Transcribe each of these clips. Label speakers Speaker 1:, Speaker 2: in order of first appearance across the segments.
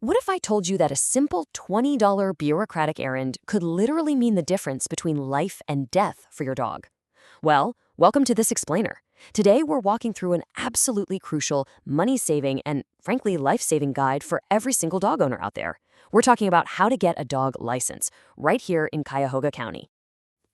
Speaker 1: What if I told you that a simple $20 bureaucratic errand could literally mean the difference between life and death for your dog? Well, welcome to This Explainer. Today, we're walking through an absolutely crucial, money-saving, and frankly, life-saving guide for every single dog owner out there. We're talking about how to get a dog license, right here in Cuyahoga County.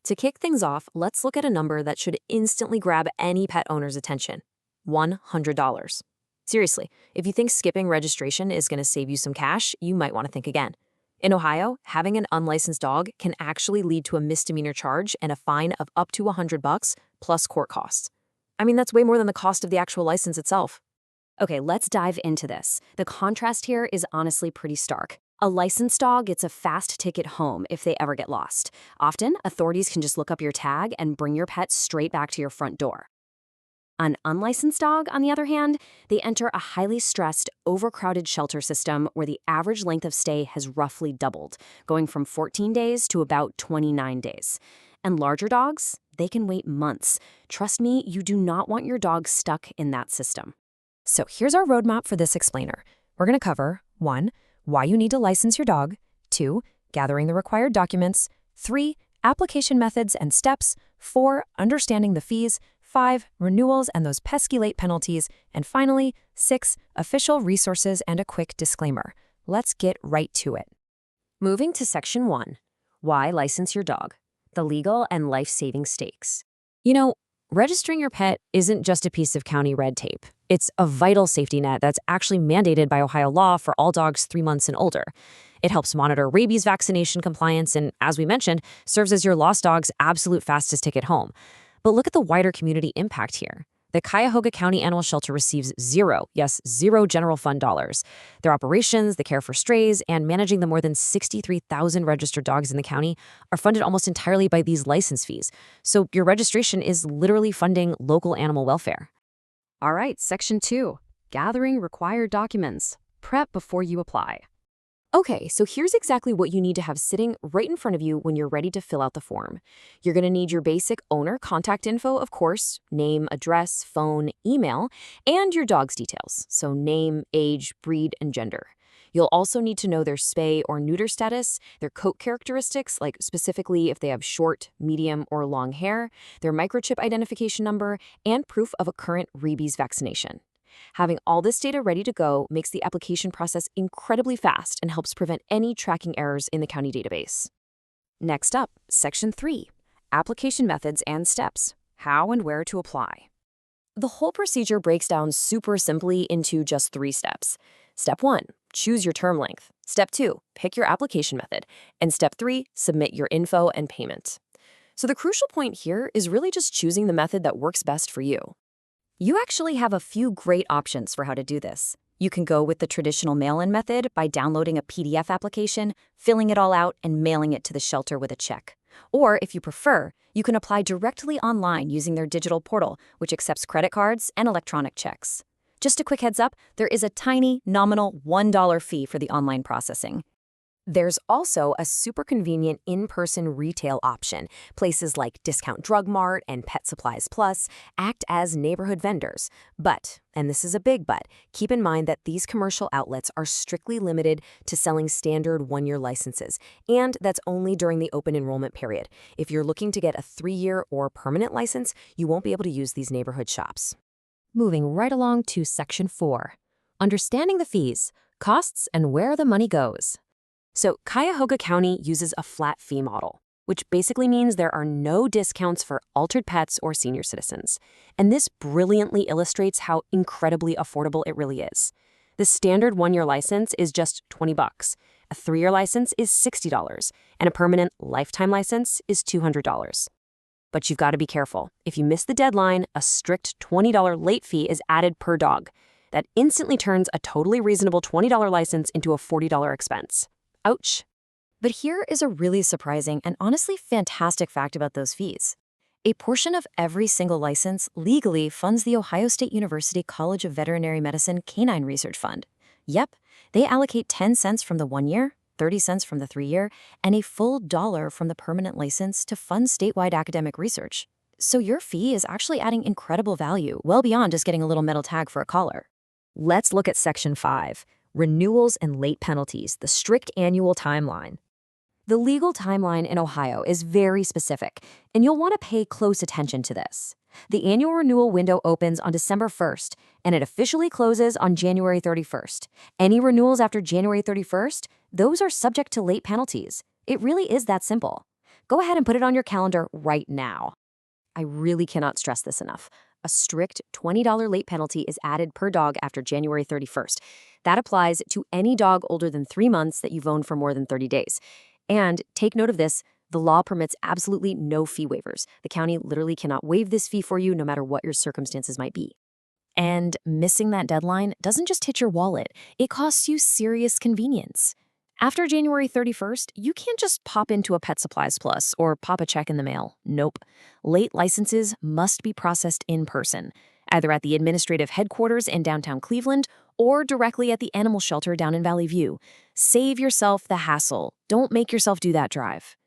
Speaker 1: To kick things off, let's look at a number that should instantly grab any pet owner's attention: $100. Seriously, if you think skipping registration is going to save you some cash, you might want to think again. In Ohio, having an unlicensed dog can actually lead to a misdemeanor charge and a fine of up to $100 plus court costs. I mean, that's way more than the cost of the actual license itself. Okay, let's dive into this. The contrast here is honestly pretty stark. A licensed dog gets a fast ticket home if they ever get lost. Often, authorities can just look up your tag and bring your pet straight back to your front door. An unlicensed dog, on the other hand, they enter a highly stressed, overcrowded shelter system where the average length of stay has roughly doubled, going from 14 days to about 29 days. And larger dogs, they can wait months. Trust me, you do not want your dog stuck in that system. So here's our roadmap for This Explainer. We're going to cover 1. Why you need to license your dog. 2. Gathering the required documents. 3. Application methods and steps. 4. Understanding the fees. 5. Renewals and those pesky late penalties. And finally, 6. Official resources and a quick disclaimer. Let's get right to it. Moving to Section 1. Why license your dog? The legal and life-saving stakes. You know, registering your pet isn't just a piece of county red tape. It's a vital safety net that's actually mandated by Ohio law for all dogs 3 months and older. It helps monitor rabies vaccination compliance and, as we mentioned, serves as your lost dog's absolute fastest ticket home. But look at the wider community impact here. The Cuyahoga County Animal Shelter receives zero general fund dollars. Their operations, the care for strays, and managing the more than 63,000 registered dogs in the county are funded almost entirely by these license fees. So your registration is literally funding local animal welfare. All right, Section 2. Gathering required documents. Prep before you apply. Okay, so here's exactly what you need to have sitting right in front of you when you're ready to fill out the form. You're going to need your basic owner contact info, of course, name, address, phone, email, and your dog's details, so name, age, breed, and gender. You'll also need to know their spay or neuter status, their coat characteristics, like specifically if they have short, medium, or long hair, their microchip identification number, and proof of a current rabies vaccination. Having all this data ready to go makes the application process incredibly fast and helps prevent any tracking errors in the county database. Next up, Section 3. Application methods and steps. How and where to apply. The whole procedure breaks down super simply into just 3 steps. Step 1, choose your term length. Step 2, pick your application method. And Step 3, submit your info and payment. So the crucial point here is really just choosing the method that works best for you. You actually have a few great options for how to do this. You can go with the traditional mail-in method by downloading a PDF application, filling it all out, and mailing it to the shelter with a check. Or, if you prefer, you can apply directly online using their digital portal, which accepts credit cards and electronic checks. Just a quick heads up, there is a tiny, nominal $1 fee for the online processing. There's also a super convenient in-person retail option. Places like Discount Drug Mart and Pet Supplies Plus act as neighborhood vendors. But, and this is a big but, keep in mind that these commercial outlets are strictly limited to selling standard 1-year licenses, and that's only during the open enrollment period. If you're looking to get a 3-year or permanent license, you won't be able to use these neighborhood shops. Moving right along to Section 4. Understanding the fees, costs, and where the money goes. So Cuyahoga County uses a flat fee model, which basically means there are no discounts for altered pets or senior citizens. And this brilliantly illustrates how incredibly affordable it really is. The standard 1-year license is just $20. A 3-year license is $60, and a permanent lifetime license is $200. But you've got to be careful. If you miss the deadline, a strict $20 late fee is added per dog. That instantly turns a totally reasonable $20 license into a $40 expense. Ouch. But here is a really surprising and honestly fantastic fact about those fees. A portion of every single license legally funds the Ohio State University College of Veterinary Medicine Canine Research Fund. Yep, they allocate 10 cents from the 1-year, 30 cents from the 3-year, and a full $1 from the permanent license to fund statewide academic research. So your fee is actually adding incredible value, well beyond just getting a little metal tag for a collar. Let's look at Section 5. renewals and late penalties, the strict annual timeline. The legal timeline in Ohio is very specific, and you'll want to pay close attention to this. The annual renewal window opens on December 1st, and it officially closes on January 31st. Any renewals after January 31st, those are subject to late penalties. It really is that simple. Go ahead and put it on your calendar right now. I really cannot stress this enough. A strict $20 late penalty is added per dog after January 31st. That applies to any dog older than 3 months that you've owned for more than 30 days. And take note of this, the law permits absolutely no fee waivers. The county literally cannot waive this fee for you no matter what your circumstances might be. And missing that deadline doesn't just hit your wallet, it costs you serious convenience. After January 31st, you can't just pop into a Pet Supplies Plus or pop a check in the mail. Nope. Late licenses must be processed in person, either at the administrative headquarters in downtown Cleveland or directly at the animal shelter down in Valley View. Save yourself the hassle. Don't make yourself do that drive.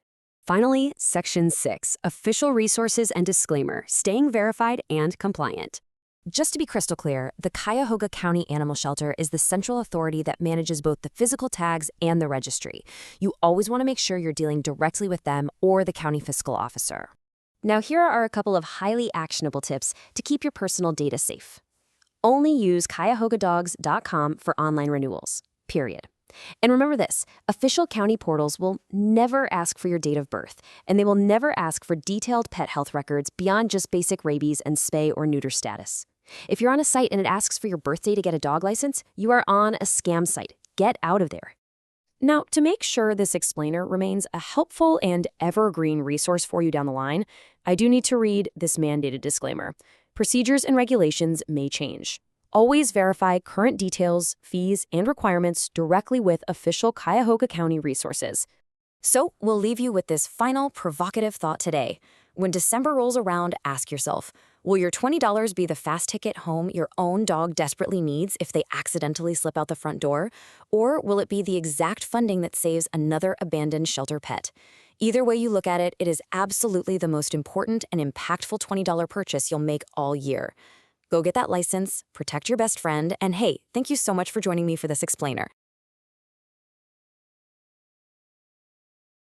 Speaker 2: Finally, Section 6, Official Resources and Disclaimer, Staying Verified and Compliant.
Speaker 1: Just to be crystal clear, the Cuyahoga County Animal Shelter is the central authority that manages both the physical tags and the registry. You always want to make sure you're dealing directly with them or the county fiscal officer. Now, here are a couple of highly actionable tips to keep your personal data safe. Only use CuyahogaDogs.com for online renewals, period. And remember this, official county portals will never ask for your date of birth, and they will never ask for detailed pet health records beyond just basic rabies and spay or neuter status. If you're on a site and it asks for your birthday to get a dog license, you are on a scam site. Get out of there. Now, to make sure this explainer remains a helpful and evergreen resource for you down the line, I do need to read this mandated disclaimer. Procedures and regulations may change. Always verify current details, fees, and requirements directly with official Cuyahoga County resources. So, we'll leave you with this final provocative thought today. When December rolls around, ask yourself, will your $20 be the fast ticket home your own dog desperately needs if they accidentally slip out the front door? Or will it be the exact funding that saves another abandoned shelter pet? Either way you look at it, it is absolutely the most important and impactful $20 purchase you'll make all year. Go get that license, protect your best friend, and hey, thank you so much for joining me for this explainer.